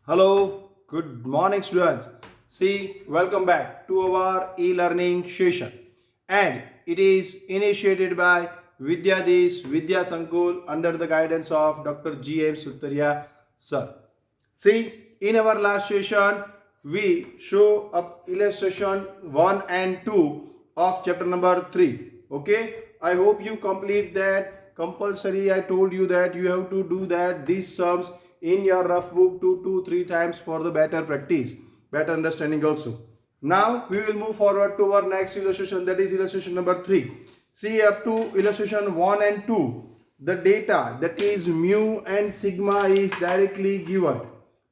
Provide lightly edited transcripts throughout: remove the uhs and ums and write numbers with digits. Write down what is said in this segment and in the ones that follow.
Hello, good morning, students. See, welcome back to our e-learning session, and it is initiated by Vidyadesh Vidya Sankul under the guidance of Dr. G. M. Suttaria sir. See, in our last session, we show up illustration 1 and 2 of chapter number 3. Okay, I hope you complete that compulsory. I told you that you have to do that these sums in your rough book 2 to 3 times for the better practice, better understanding also. Now we will move forward to our next illustration, that is illustration number 3. See, up to illustration 1 and 2, the data, that is mu and sigma, is directly given.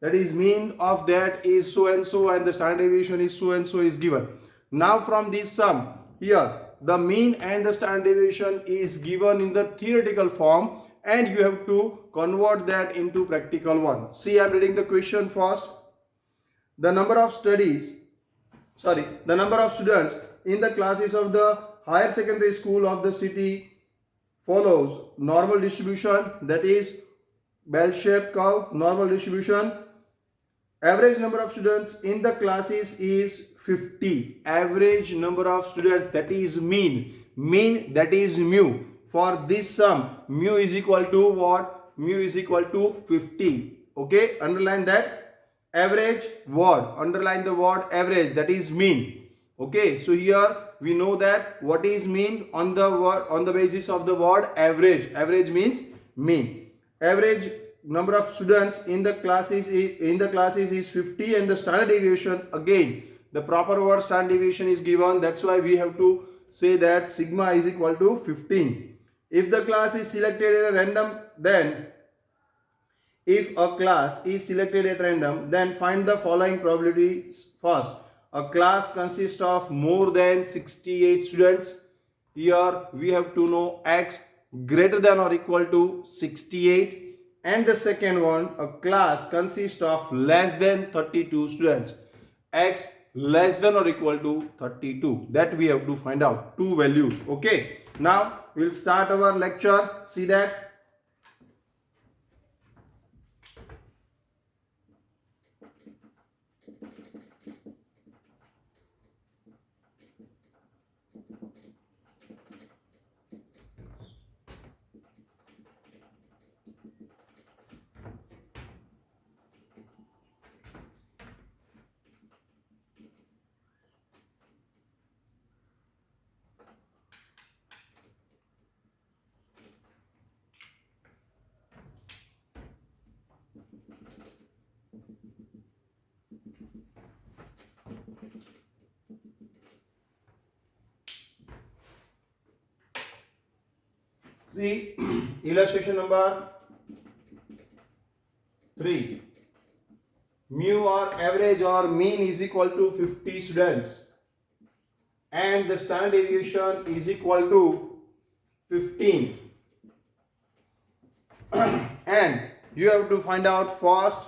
That is, mean of that is so and the standard deviation is so and so is given. Now from this sum here, the mean and the standard deviation is given in the theoretical form, and you have to convert that into practical one. See, I am reading the question first. The number of students in the classes of the higher secondary school of the city follows normal distribution, that is bell-shaped curve, normal distribution. Average number of students in the classes is 50. Average number of students, that is mean. Mean, that is mu. For this sum, mu is equal to what? Mu is equal to 50. Okay, underline that. Average word, underline the word average, that is mean. Okay, so here we know that what is mean on the word, on the basis of the word average. Average means mean. Average number of students in the classes is 50, and the standard deviation, again the proper word standard deviation is given. That's why we have to say that sigma is equal to 15. If the class is selected at random, then if a class is selected at random, then find the following probabilities first. A class consists of more than 68 students. Here we have to know x greater than or equal to 68. And the second one, a class consists of less than 32 students. X less than or equal to 32. That we have to find out. Two values. Okay. Now we'll start our lecture. See that. See, illustration number 3. Mu or average or mean is equal to 50 students, and the standard deviation is equal to 15. And you have to find out first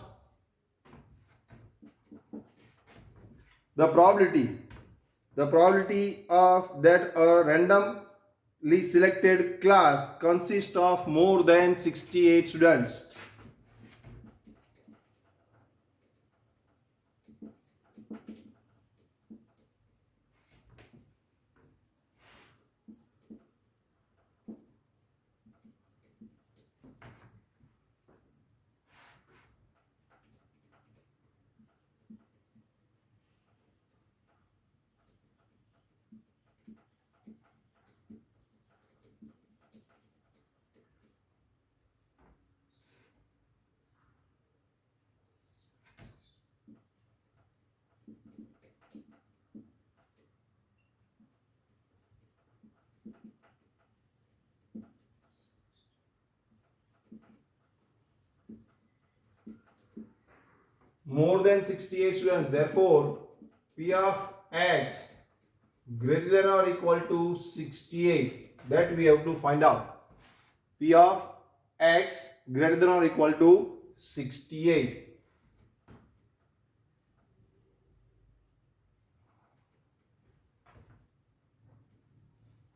the probability. The probability of that a randomly selected class consists of more than 68 students. More than 68 students, therefore P of x greater than or equal to 68, that we have to find out. P of x greater than or equal to 68.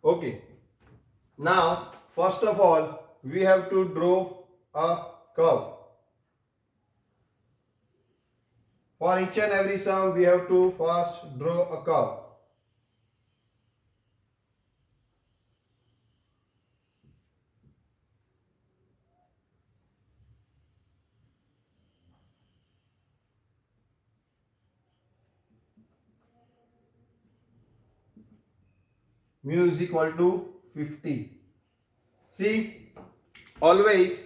Okay, now first of all we have to draw a curve. For each and every sum, we have to first draw a curve. Mu is equal to 50. See, always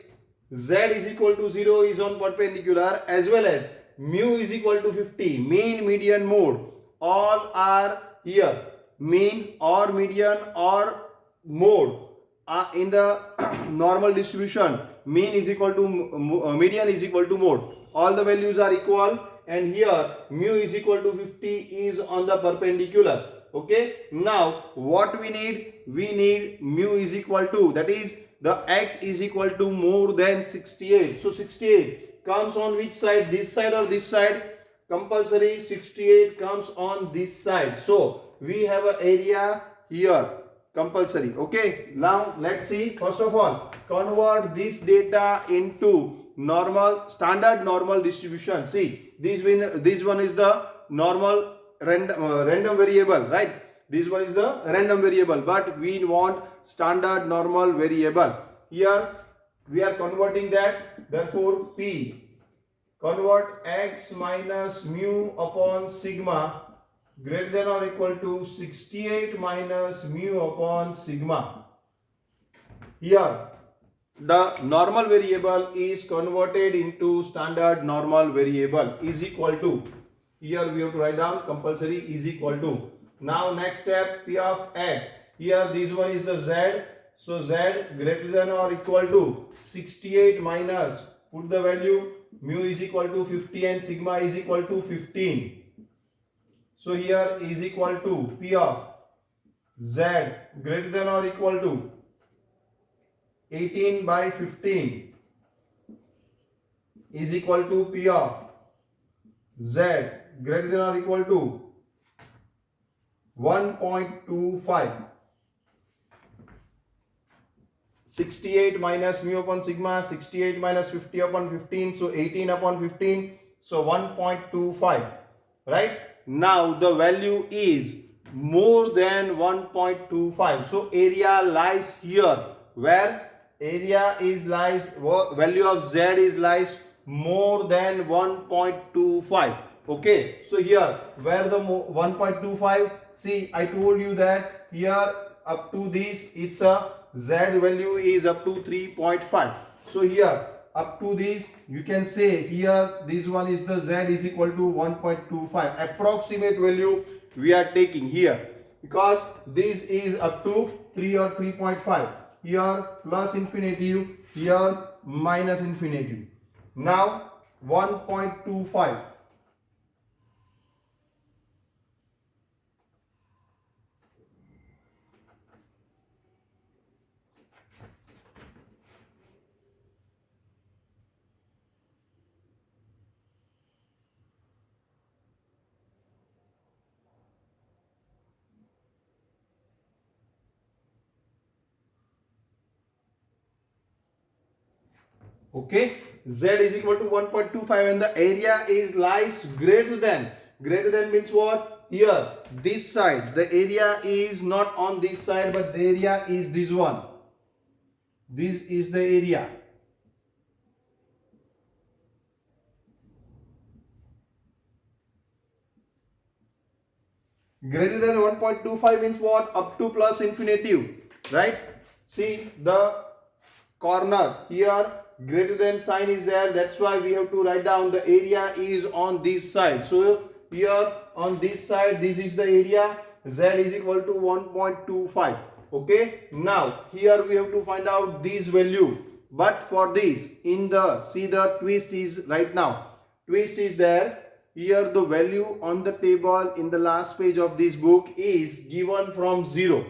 z is equal to 0 is on perpendicular, as well as mu is equal to 50. Mean, median, mode, all are here. Mean or median or mode are in the normal distribution. Mean is equal to median is equal to mode. All the values are equal, and here mu is equal to 50 is on the perpendicular. Okay, now what we need mu is equal to, that is the x is equal to more than 68. So 68 comes on which side, this side or this side? Compulsory 68 comes on this side. So we have an area here, compulsory. Okay, now let's see. First of all, convert this data into standard normal distribution. See, this one is the normal random variable, right? This one is the random variable, but we want standard normal variable. Here we are converting that. Therefore P, convert x minus mu upon sigma greater than or equal to 68 minus mu upon sigma. Here the normal variable is converted into standard normal variable is equal to, here we have to write down compulsory is equal to. Now next step, P of x. Here this one is the z. So z greater than or equal to 68 minus, put the value, mu is equal to 50 and sigma is equal to 15. So here is equal to P of z greater than or equal to 18 by 15 is equal to P of z greater than or equal to 1.25. 68 minus mu upon sigma, 68 minus 50 upon 15, so 18 upon 15, so 1.25, right? Now the value is more than 1.25, so area lies here, where area is lies, value of z is lies more than 1.25. Okay, so here where the 1.25, see I told you that here up to this it's a z value is up to 3.5. So here up to this you can say here this one is the z is equal to 1.25, approximate value we are taking here, because this is up to 3 or 3.5, here plus infinitive, here minus infinitive. Now 1.25. Okay, z is equal to 1.25 and the area is lies greater than means what? Here this side the area is not on this side, but the area is this one. This is the area. Greater than 1.25 means what? Up to plus infinitive, right? See the corner here, greater than sign is there, that's why we have to write down the area is on this side. So here on this side this is the area, z is equal to 1.25. okay, now here we have to find out this value, but for this in the, see the twist is right now, twist is there. Here the value on the table in the last page of this book is given from 0,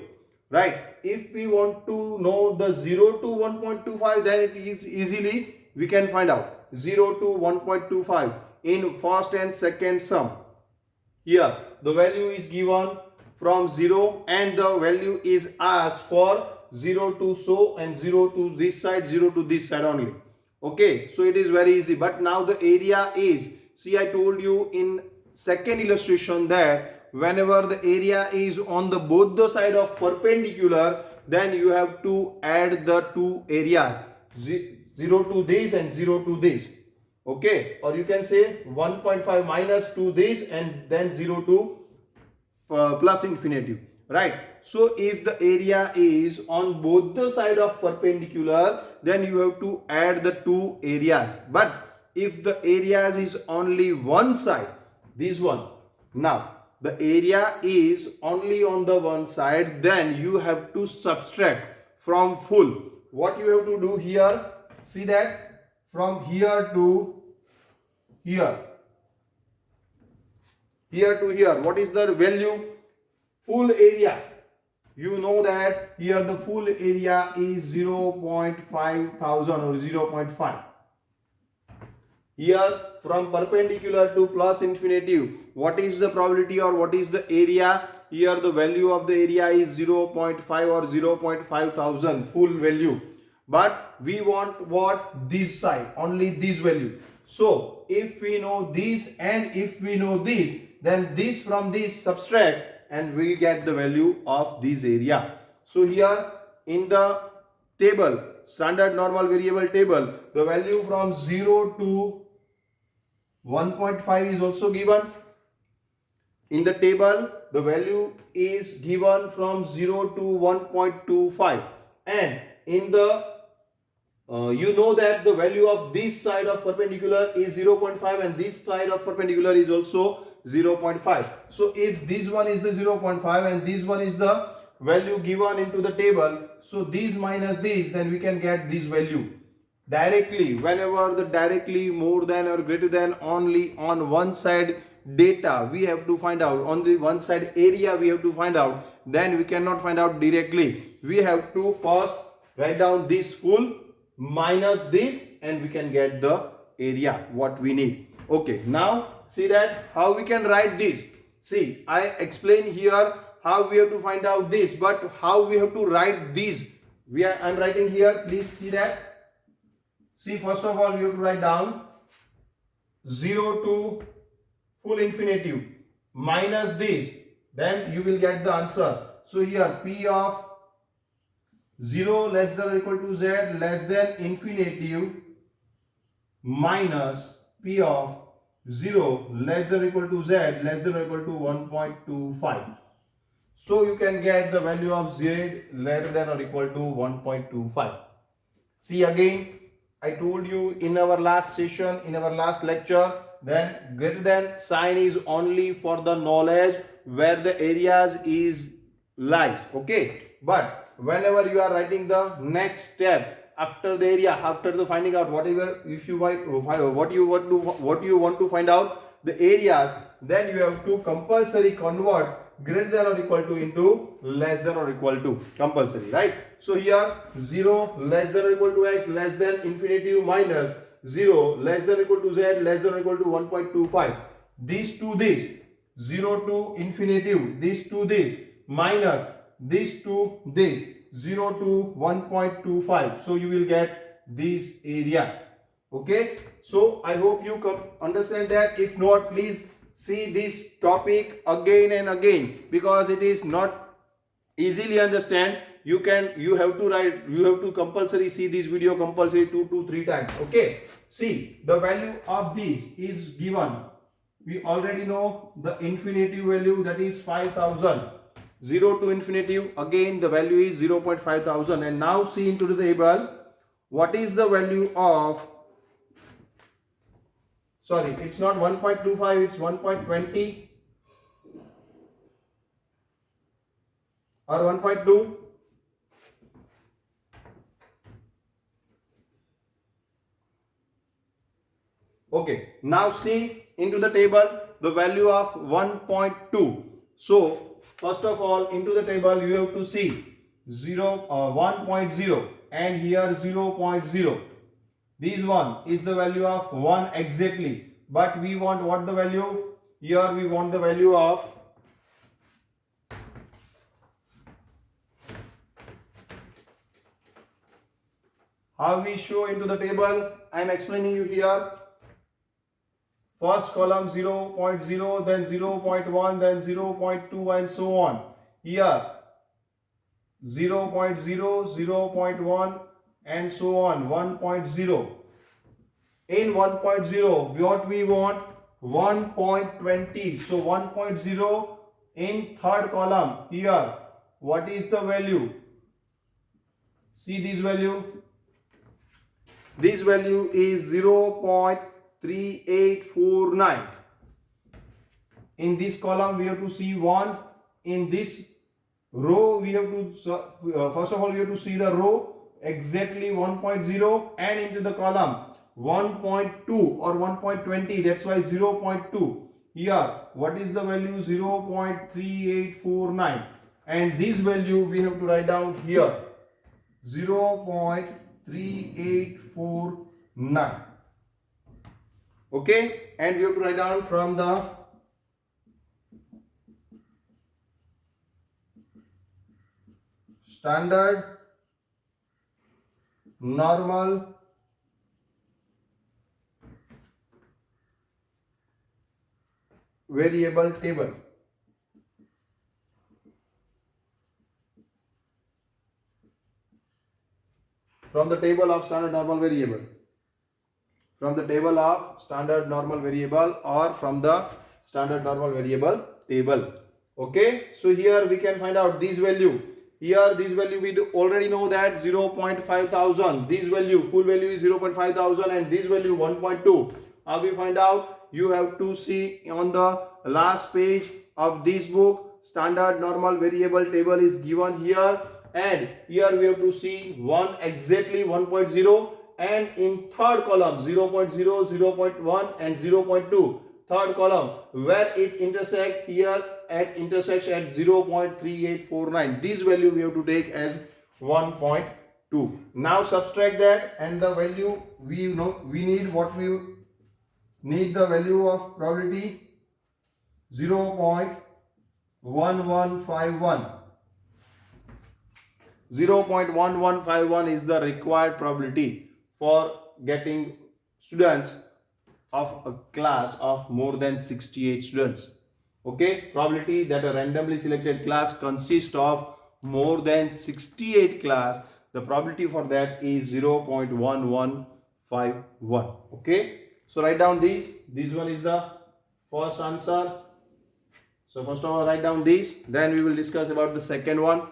right? If we want to know the 0 to 1.25, then it is easily we can find out 0 to 1.25 in first and second sum. Here the value is given from 0 and the value is asked for 0 to so and 0 to this side, 0 to this side only. Okay, so it is very easy. But now the area is See, I told you in second illustration that whenever the area is on the both the side of perpendicular, then you have to add the two areas, 0 to this and 0 to this. Okay, or you can say 1.5 minus to this and then 0 to plus infinitive, right? So if the area is on both the side of perpendicular, then you have to add the two areas. But if the areas is only one side, this one, now the area is only on the one side, then you have to subtract from full. What you have to do here, see that from here to here, here to here, what is the value? Full area. You know that here the full area is 0.5 thousand or 0.5. Here from perpendicular to plus infinitive, what is the probability or what is the area? Here the value of the area is 0.5 or 0.5 thousand, full value. But we want what? This side, only this value. So if we know this and if we know this, then this from this subtract and we get the value of this area. So here in the table, standard normal variable table, the value from 0 to 1.5 is also given. In the table, the value is given from 0 to 1.25, and in the you know that the value of this side of perpendicular is 0.5 and this side of perpendicular is also 0.5. So if this one is the 0.5 and this one is the value given into the table, so this minus this, then we can get this value directly. Whenever the directly more than or greater than only on one side data we have to find out, on the one side area we have to find out, then we cannot find out directly. We have to first write down this full minus this and we can get the area what we need. Okay, now see that how we can write this. See, I explain here how we have to find out this, but how we have to write this, I'm writing here, please see that. See, first of all, you have to write down 0 to full infinitive minus this, then you will get the answer. So here P of 0 less than or equal to z less than infinitive minus P of 0 less than or equal to z less than or equal to 1.25. So you can get the value of z less than or equal to 1.25. See, again, I told you in our last session, in our last lecture, then greater than sign is only for the knowledge where the areas is lies. Okay, but whenever you are writing the next step after the area, after the finding out whatever, if you what you want to find out the areas, then you have to compulsory convert greater than or equal to into less than or equal to, compulsory, right? So here 0 less than or equal to x less than infinitive minus 0 less than or equal to z less than or equal to 1.25. This to this, 0 to infinitive, this to this minus this to this, 0 to 1.25. So you will get this area. Okay, so I hope you understand that. If not, please see this topic again and again, because it is not easily understand. You have to compulsory see this video compulsory 2 to 3 times. Okay, see, the value of this is given. We already know the infinitive value, that is 5000. 0 to infinitive, again the value is 0.5 thousand. And now see into the table, what is the value of, sorry, it's not 1.25, it's 1.20 or 1.2. Okay, now see into the table the value of 1.2. So first of all, into the table you have to see 1.0 and here 0.0. This one is the value of 1 exactly, but we want what the value? Here we want the value of how we show into the table. I am explaining you here. First column 0.0, then 0.1, then 0.2 and so on. Here 0.0, 0.1 and so on, 1.0. In 1.0, what we want? 1.20. So 1.0 in third column. Here, what is the value? See this value. This value is 0.3849. In this column, we have to see 1. In this row, we have to, first of all, we have to see the row exactly 1.0, and into the column 1.2 or 1.20, that's why 0.2. Here, what is the value? 0.3849, and this value we have to write down here, 0.3849. Okay, and we have to write down from the standard normal variable table. From the table of standard normal variable. From the table of standard normal variable or from the standard normal variable table. Okay, so here we can find out this value. Here this value we already know that 0.5000. This value, full value is 0.5000 and this value 1.2. How we find out? You have to see on the last page of this book, standard normal variable table is given here, and here we have to see 1 exactly 1.0, and in third column 0.0, 0.1 and 0.2. Third column where it intersect here at intersects at 0.3849. This value we have to take as 1.2. Now subtract that, and the value we know we need, what we need, the value of probability 0.1151. 0.1151 is the required probability for getting students of a class of more than 68 students. Okay, probability that a randomly selected class consists of more than 68 class, the probability for that is 0.1151. Okay, so write down this one is the first answer. So first of all, write down this, then we will discuss about the second one.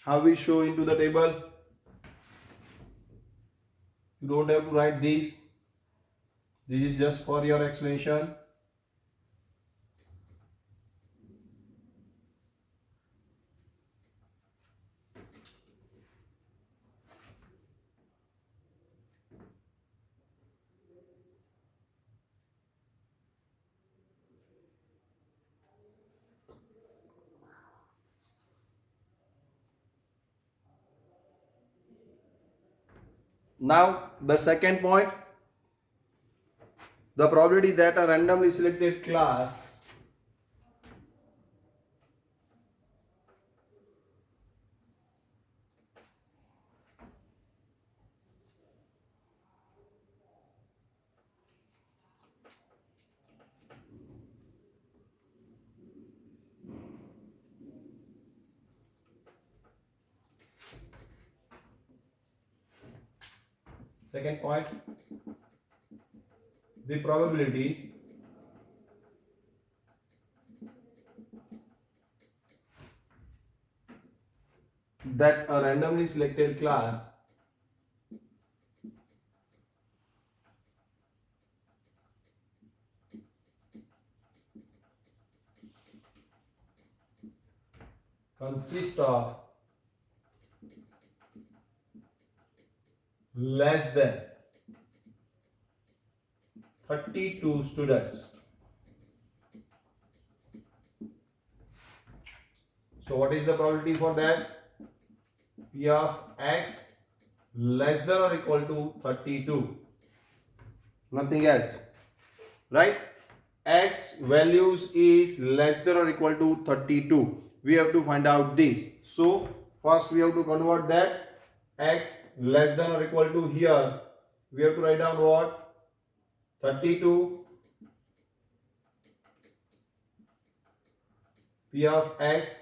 How we show into the table? You don't have to write this. This is just for your explanation. Now the second point, the probability that a randomly selected class second point, the probability that a randomly selected class consists of less than 32 students. So what is the probability for that? P of x less than or equal to 32. Nothing else. Right? X values is less than or equal to 32. We have to find out this. So First we have to convert that x less than or equal to, here we have to write down what, 32 p of x.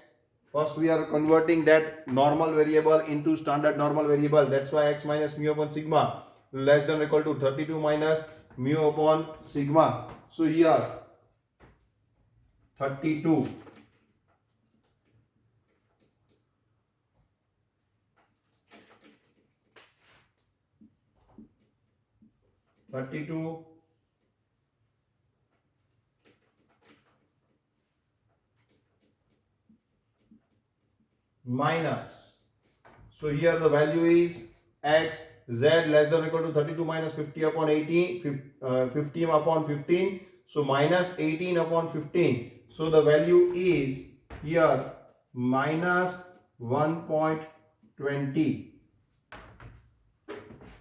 First we are converting that normal variable into standard normal variable. That's why x minus mu upon sigma less than or equal to 32 minus mu upon sigma. So here 32 32 minus, so here the value is x z less than or equal to 32 minus 50 upon 18, 50 upon 15, so minus 18 upon 15, so the value is here minus 1.20.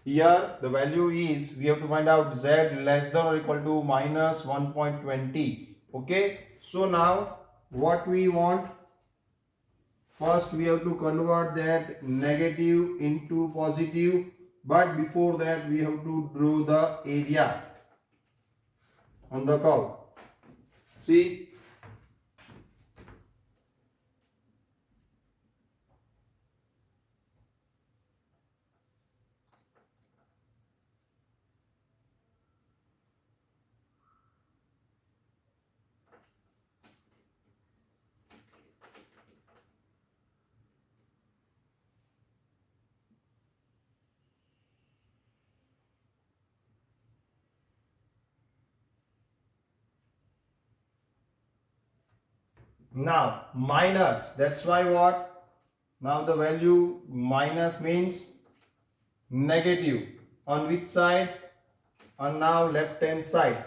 Here the value is, we have to find out z less than or equal to minus 1.20. okay, so now what we want, first we have to convert that negative into positive, but before that we have to draw the area on the curve. See, now minus, that's why what, now the value minus means negative on which side, on now left hand side.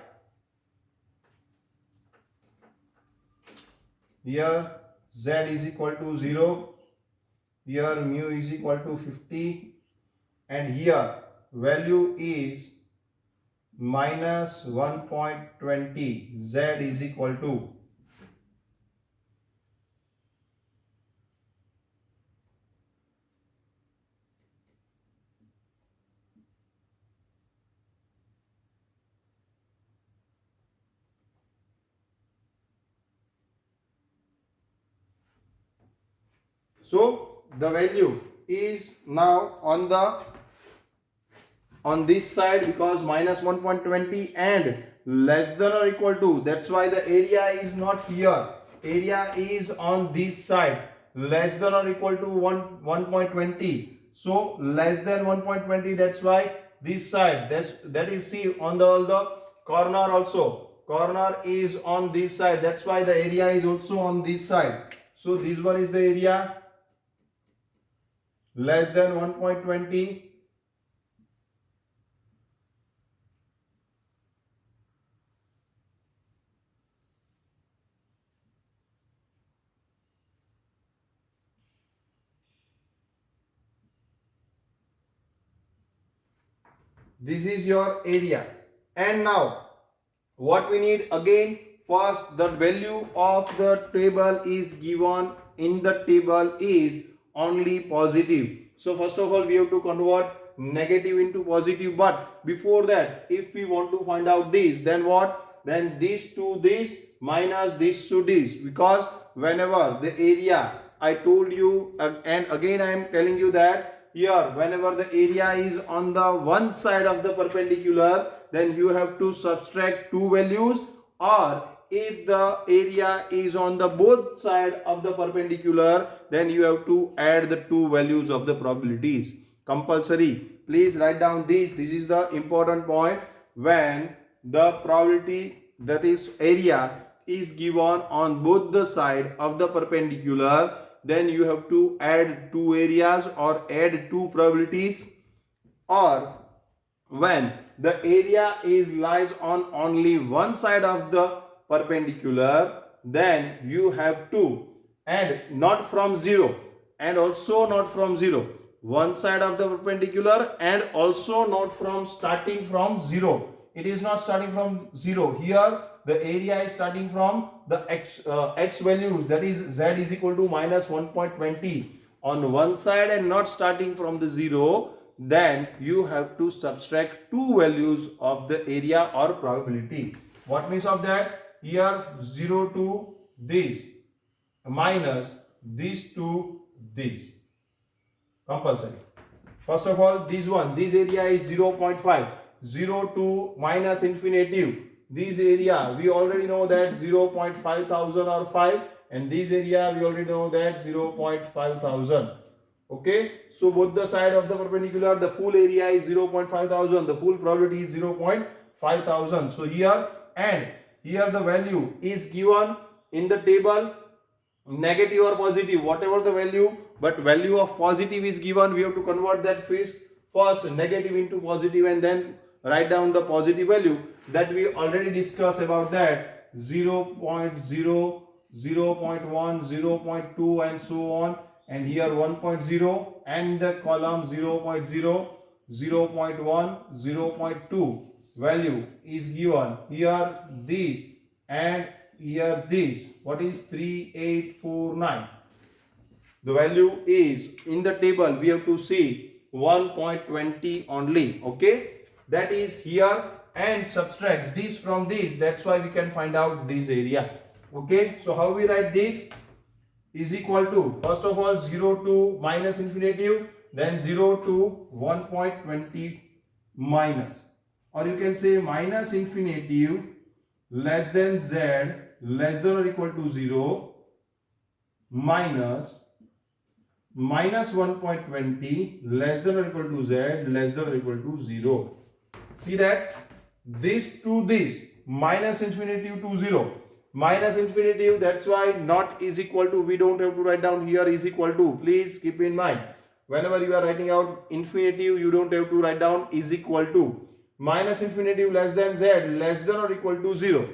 Here z is equal to 0, here mu is equal to 50, and here value is minus 1.20, z is equal to, so the value is now on this side, because minus 1.20 and less than or equal to, that's why the area is not here, area is on this side, less than or equal to 1.20, so less than 1.20, that's why this side, that is, see, on all the corner also, corner is on this side, that's why the area is also on this side, so this one is the area less than 1.20. This is your area. And now what we need again, first the value of the table is given in the table is only positive. So first of all we have to convert negative into positive, but before that if we want to find out this, then what, then this to this minus this to this, because whenever the area, I told you and again I am telling you that here whenever the area is on the one side of the perpendicular, then you have to subtract two values, or if the area is on the both side of the perpendicular, then you have to add the two values of the probabilities, compulsory. Please write down this is the important point. When the probability, that is area, is given on both the side of the perpendicular, then you have to add two areas or add two probabilities. Or when the area is lies on only one side of the perpendicular, then you have to add not from 0 and also not from 0, one side of the perpendicular, and also not from starting from 0. It is not starting from 0. Here the area is starting from the x values, that is z is equal to minus 1.20, on one side and not starting from the 0, then you have to subtract two values of the area or probability. What means of that? Here 0 to this minus these to this. Compulsory. First of all, this area is 0.5. 0 to minus infinitive. This area, we already know that 0.5 thousand or 5, and this area, we already know that 0.5 thousand. Okay, so both the side of the perpendicular, the full area is 0.5 thousand, the full probability is 0.5 thousand. So here and here the value is given in the table, negative or positive, whatever the value, but value of positive is given. We have to convert that first negative into positive and then write down the positive value. That we already discussed about that 0 0.0, 0 0.1, 0 0.2 and so on, and here 1.0 and the column 0 0.0, 0 0.1, 0 0.2 value is given. Here this and here this. What is 3849? The value is in the table. We have to see 1.20 only. Okay, that is here, and subtract this from this. That's why we can find out this area. Okay, so how we write this? Is equal to, first of all, 0 to minus infinitive, then 0 to 1.20 minus, or you can say minus infinitive less than z less than or equal to 0 minus 1.20 less than or equal to z less than or equal to 0. See that this to this, minus infinitive to 0, minus infinitive, that's why not is equal to, we don't have to write down here is equal to. Please keep in mind, whenever you are writing out infinitive, you don't have to write down is equal to. Minus infinitive less than z less than or equal to 0,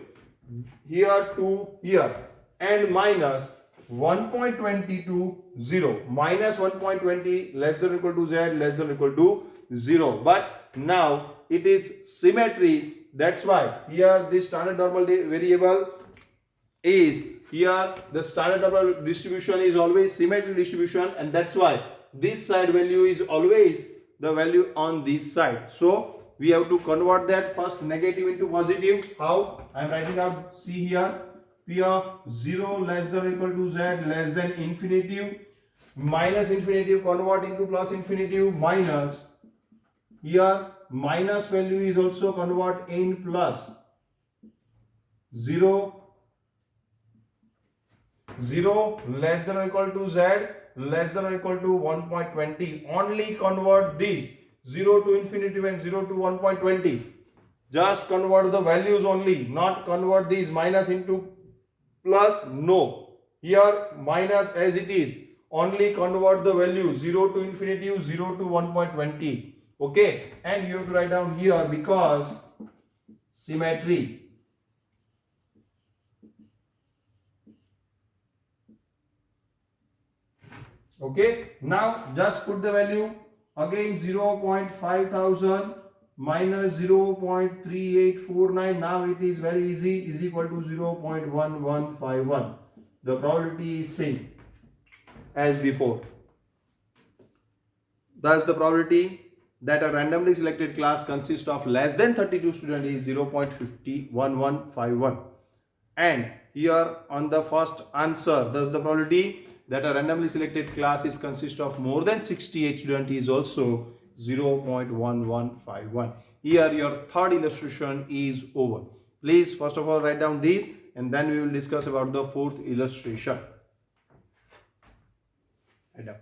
here to here, and minus 1.20 to 0, minus 1.20 less than or equal to z less than or equal to 0. But now it is symmetry, that's why here this standard normal variable is, here the standard normal distribution is always symmetry distribution, and that's why this side value is always the value on this side. So we have to convert that first negative into positive. How? I am writing out, see here, p of 0 less than or equal to z less than infinitive, minus infinitive convert into plus infinitive, minus, here minus value is also convert in plus, 0 less than or equal to z less than or equal to 1.20, only convert these 0 to infinitive and 0 to 1.20. Just convert the values only, not convert these minus into plus. No, here minus as it is, only convert the value 0 to infinitive, 0 to 1.20. Okay, and you have to write down here because symmetry. Okay, now just put the value again, 0.5 thousand minus 0.3849. Now it is very easy, is equal to 0.1151. The probability is same as before. Thus the probability that a randomly selected class consists of less than 32 students is 0.1151. And here on the first answer, thus the probability that a randomly selected class is consist of more than 68 students is also 0.1151. Here your third illustration is over. Please first of all write down this, and then we will discuss about the fourth illustration. Write down.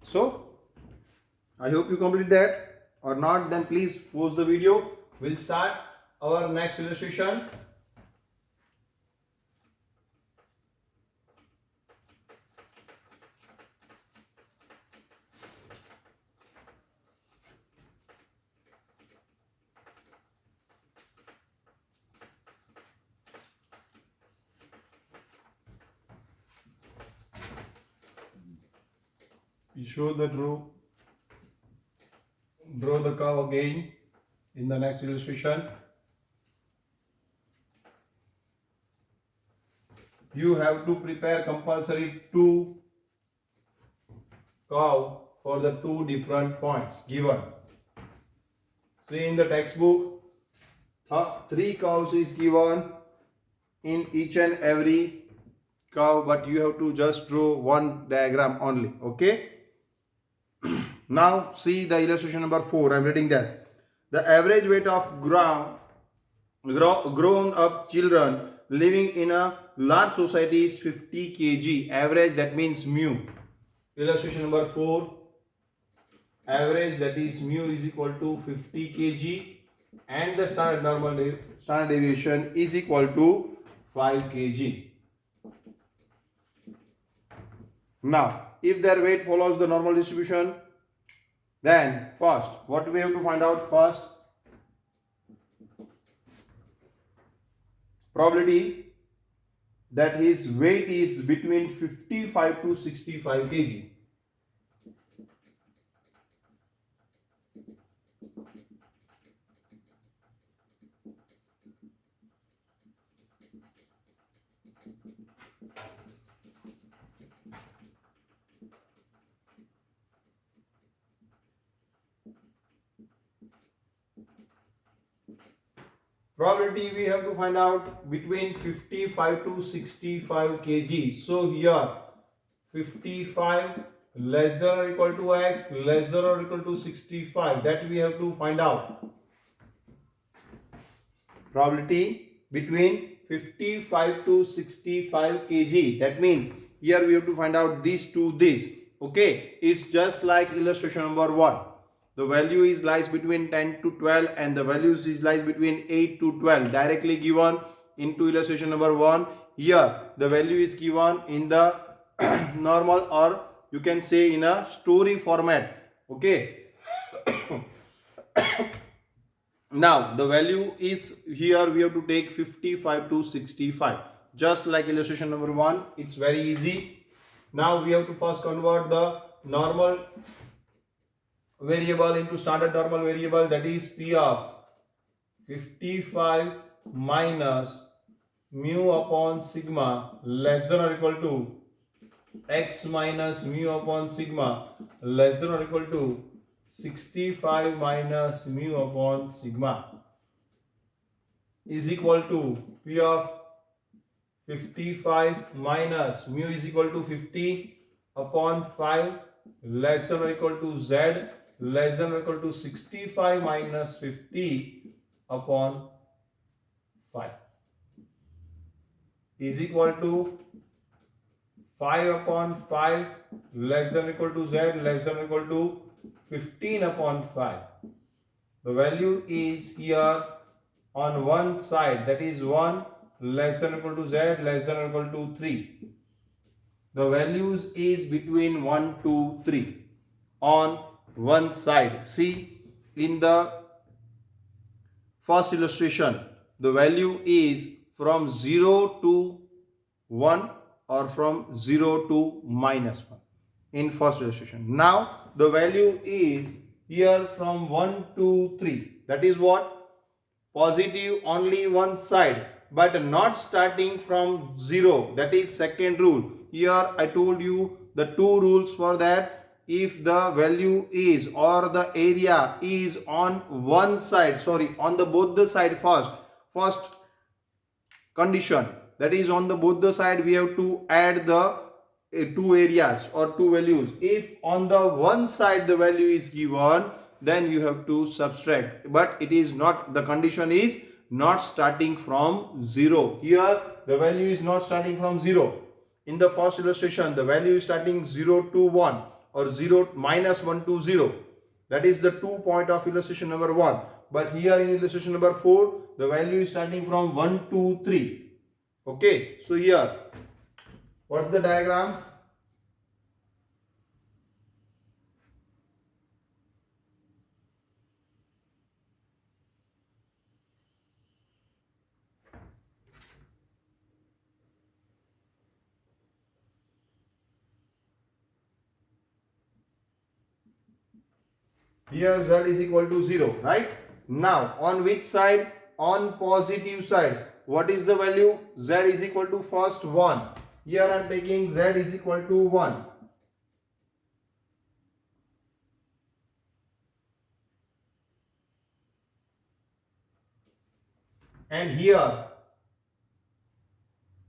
So I hope you complete that. Or not, then please pause the video. We'll start our next illustration. We show the draw the curve again in the next illustration. You have to prepare compulsory two curve for the two different points given. See, in the textbook, three curves is given in each and every curve, but you have to just draw one diagram only. Okay. Now see the illustration number 4. I am reading that. The average weight of grown up children living in a large society is 50 kg. Average, that means mu. Illustration number 4. Average, that is mu, is equal to 50 kg, and the standard deviation is equal to 5 kg. Now, if their weight follows the normal distribution, then first, what do we have to find out first? Probability that his weight is between 55 to 65 kg. Probability we have to find out between 55 to 65 kg. So here 55 less than or equal to x, less than or equal to 65, that we have to find out. Probability between 55 to 65 kg, that means here we have to find out this to this. Okay, it's just like illustration number 1. The value is lies between 10 to 12 and the values is lies between 8 to 12, directly given into illustration number 1. Here the value is given in the normal, or you can say in a story format. Okay. Now the value is, here we have to take 55 to 65, just like illustration number 1. It's very easy. Now we have to first convert the normal variable into standard normal variable, that is P of 55 minus mu upon sigma less than or equal to x minus mu upon sigma less than or equal to 65 minus mu upon sigma is equal to P of 55 minus mu is equal to 50 upon 5 less than or equal to z less than or equal to 65 minus 50 upon 5 is equal to 5 upon 5 less than or equal to z less than or equal to 15 upon 5. The value is here on one side, that is 1 less than or equal to z less than or equal to 3. The values is between 1 to 3 on one side. See, in the first illustration, the value is from 0 to 1 or from 0 to minus 1 in first illustration. Now the value is here from 1 to 3. That is what? Positive only one side, but not starting from 0. That is second rule. Here I told you the two rules for that. If the value is, or the area is on one side, on the both the side, first condition, that is on the both the side we have to add the two areas or two values. If on the one side the value is given, then you have to subtract, but it is not, the condition is not starting from 0. Here the value is not starting from 0. In the first illustration the value is starting 0 to 1, or 0 minus 1 to 0. That is the 2 point of illustration number 1. But here in illustration number 4, the value is starting from 1, 2, 3. Okay, so here, what's the diagram? Here z is equal to 0, right? Now, on which side? On positive side. What is the value? Z is equal to first 1. Here I am taking z is equal to 1. And here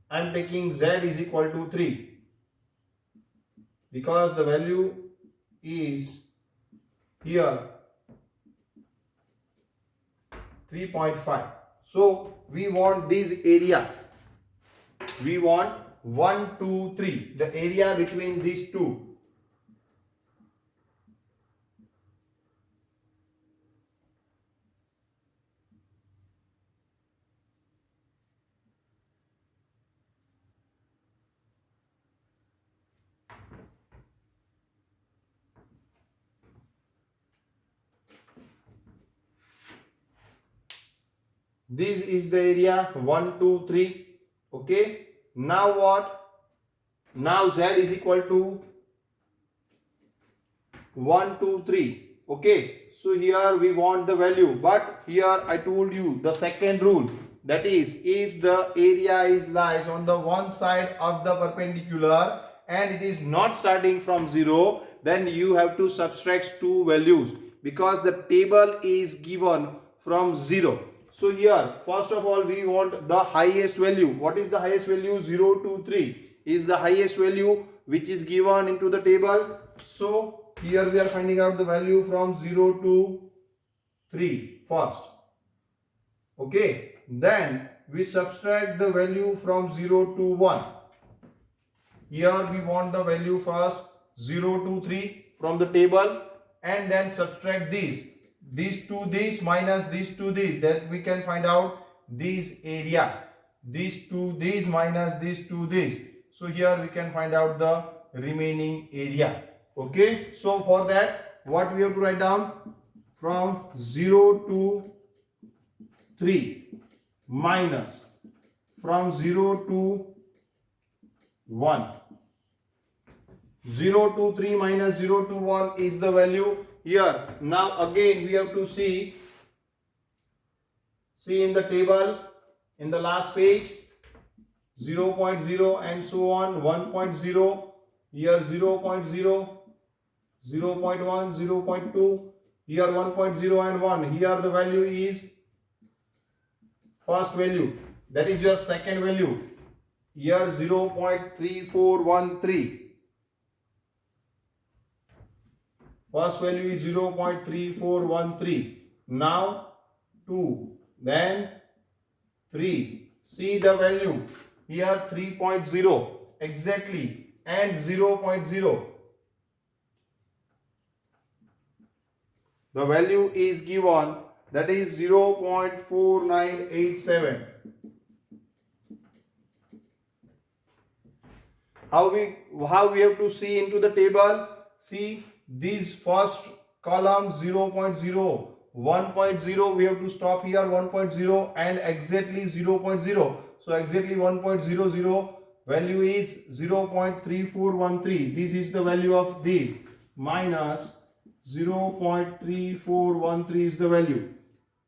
I am taking z is equal to 3. Because the value is here 3.5. So we want this area. We want 1, 2, 3. The area between these two. This is the area 1, 2, 3. Okay. Now what? Now z is equal to 1, 2, 3. Okay. So here we want the value. But here I told you the second rule. That is, if the area lies on the one side of the perpendicular and it is not starting from 0, then you have to subtract two values because the table is given from 0. So here, first of all, we want the highest value. What is the highest value? 0 to 3 is the highest value which is given into the table. So here we are finding out the value from 0 to 3 first. Okay. Then we subtract the value from 0 to 1. Here we want the value first 0 to 3 from the table and then subtract these. These to this minus these to this, that we can find out this area. These to this minus this to this. So here we can find out the remaining area. Okay. So for that, what we have to write down? From 0 to 3 minus from 0 to 1. 0 to 3 minus 0 to 1 is the value here. Now again we have to see in the table in the last page 0.0 and so on, 1.0, here 0.0, 0.1, 0.2, here 1.0 and 1. Here the value is first value, that is your second value. Here 0.3413. First value is 0.3413. Now 2, then 3. See the value here 3.0 exactly and 0.0. The value is given, that is 0.4987. How we have to see into the table? See this first column 0.0, 1.0, we have to stop here 1.0 and exactly 0.0. So exactly 1.00 value is 0.3413. This is the value of this minus 0.3413 is the value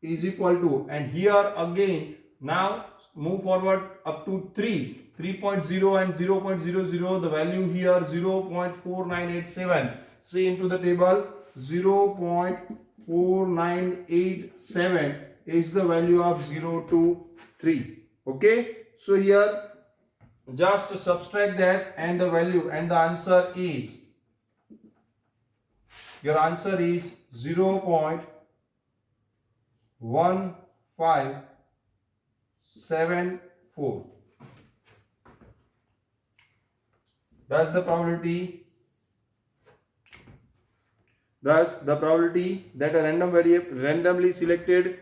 is equal to, and here again now move forward up to 3.0 and 0.00, the value here 0.4987. See into the table 0.4987 is the value of 0 to 3. Okay, so here just subtract that and the value, and the answer is, your answer is 0.1574. That's the probability Thus, the probability that a randomly selected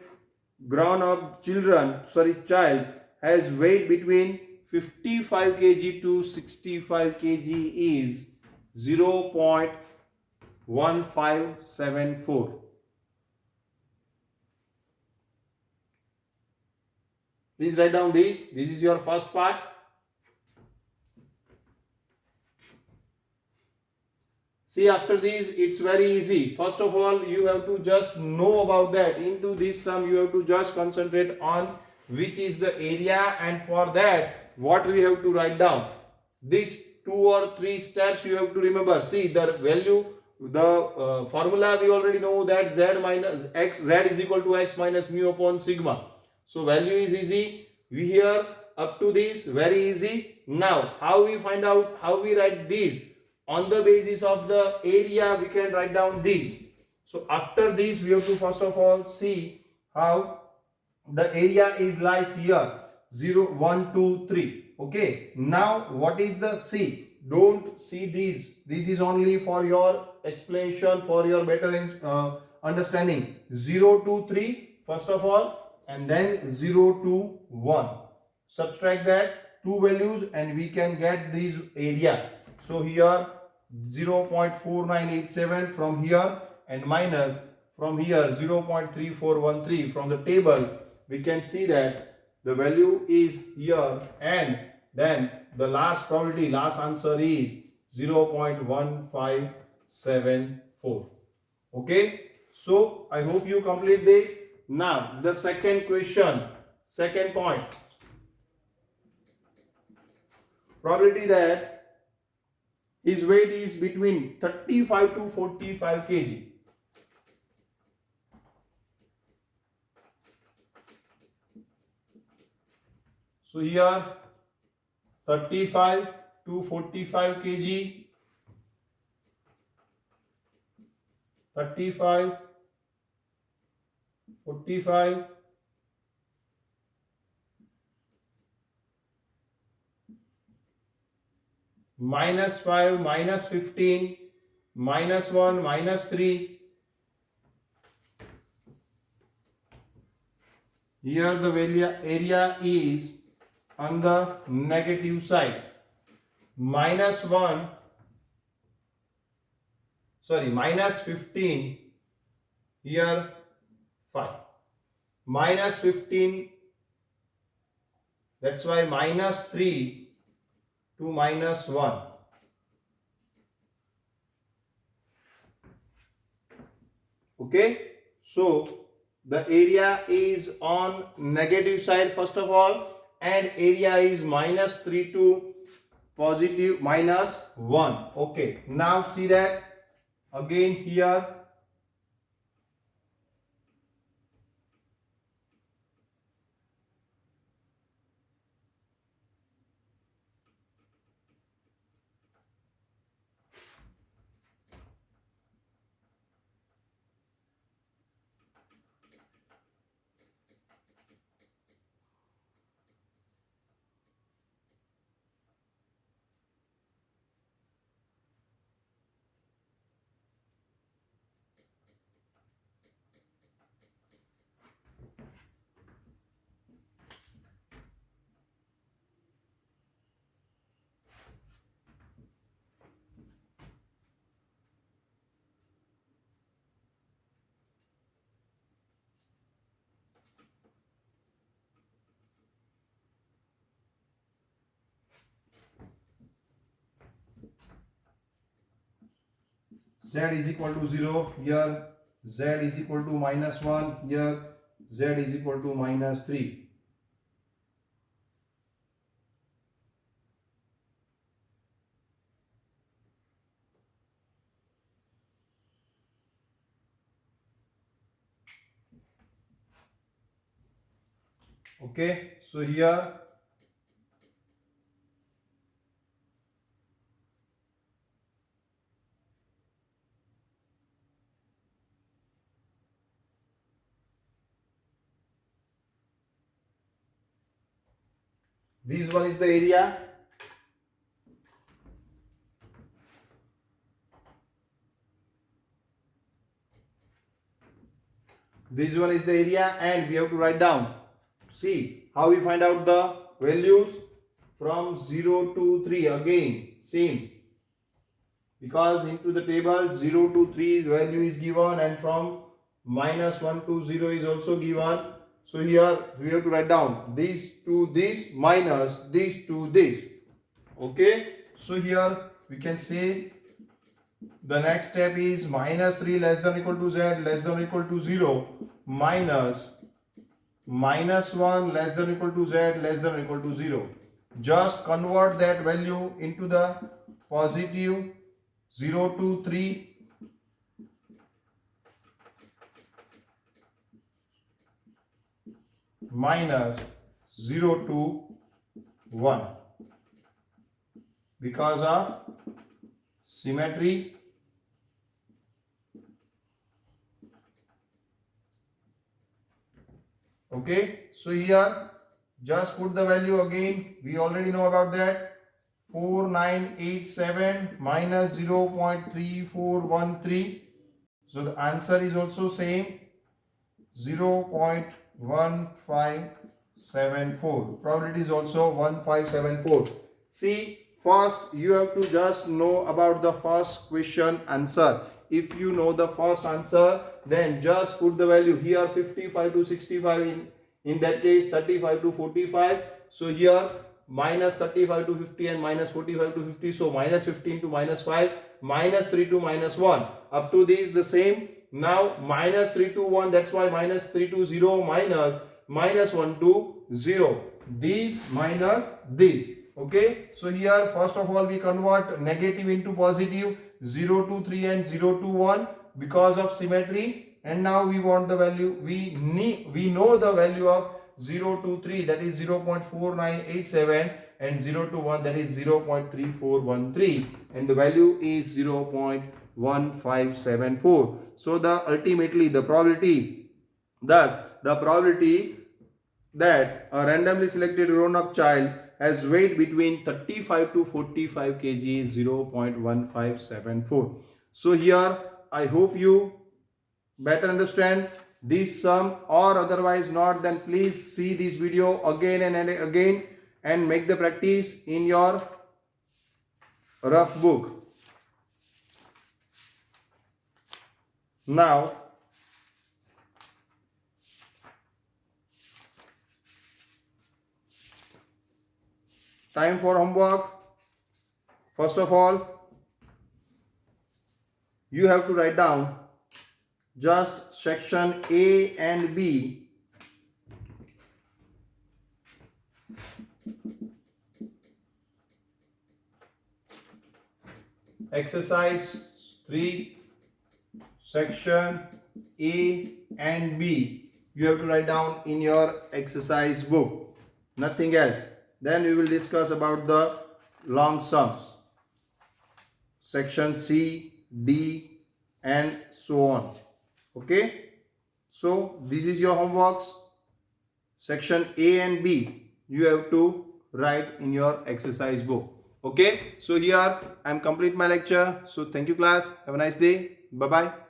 child has weight between 55 kg to 65 kg is 0.1574. Please write down this. This is your first part. See, after this, it's very easy. First of all, you have to just know about that. Into this sum, you have to just concentrate on which is the area, and for that, what we have to write down. These 2 or 3 steps you have to remember. See, the value, the formula we already know that z minus x, z is equal to x minus mu upon sigma. So value is easy. We here up to this very easy. Now, how we find out, how we write these? On the basis of the area, we can write down these. So after this, we have to first of all see how the area is lies here 0 1 2 3. Okay, now what is the, see, don't see this is only for your explanation, for your better understanding. 0 to 3 first of all, and then 0 to 1. Subtract that 2 values and we can get this area. So here 0.4987 from here, and minus from here 0.3413 from the table. We can see that the value is here, and then the last probability, last answer is 0.1574. Okay, so I hope you complete this. Now the second question, second point, probability that his weight is between 35 to 45 kg. So here 35 to 45 kg, 35, 45, -5, -15, -1, -3. Here the area is on the negative side. -1, sorry, -15, here 5. -15, that's why -3 to -1. Okay, so the area is on negative side first of all, and area is -3 to positive -1. Okay, now see that again here. Z is equal to 0, here Z is equal to -1, here Z is equal to -3. Okay, so here this one is the area. This one is the area and we have to write down. See how we find out the values from 0 to 3. Again same, because into the table 0 to 3 value is given and from -1 to 0 is also given. So here we have to write down this to this minus this to this. Okay, so here we can say the next step is -3 less than or equal to z less than or equal to 0 minus -1 less than or equal to z less than or equal to 0. Just convert that value into the positive 0 to 3 minus 0 to 1 because of symmetry. Okay, so here just put the value again. We already know about that. 4987 minus 0.3413. So the answer is also same, 0.1574. Probability is also 1574. See, first you have to just know about the first question answer. If you know the first answer, then just put the value here 55 to 65, in that case 35 to 45. So here minus 35 to 50 and minus 45 to 50. So minus 15 to minus 5, minus 3 to minus 1. Up to this the same. Now minus 3 to 1, that's why minus 3 to 0 minus 1 to 0. These minus this. Okay, so here first of all we convert negative into positive, 0 to 3 and 0 to 1 because of symmetry. And now we want the value, we know the value of 0 to 3, that is 0.4987, and 0 to 1, that is 0.3413, and the value is 0.1574. So ultimately the probability, thus the probability that a randomly selected grown-up child has weight between 35 to 45 kg is 0.1574. So here I hope you better understand this sum, or otherwise not, then please see this video again and again and make the practice in your rough book. Now time for homework. First of all, you have to write down just section A and B. Exercise 3, section A and B. You have to write down in your exercise book. Nothing else. Then we will discuss about the long sums. Section C, D and so on. Okay, so this is your homeworks. Section A and B you have to write in your exercise book. Okay, so here I am complete my lecture. So thank you class. Have a nice day. Bye bye.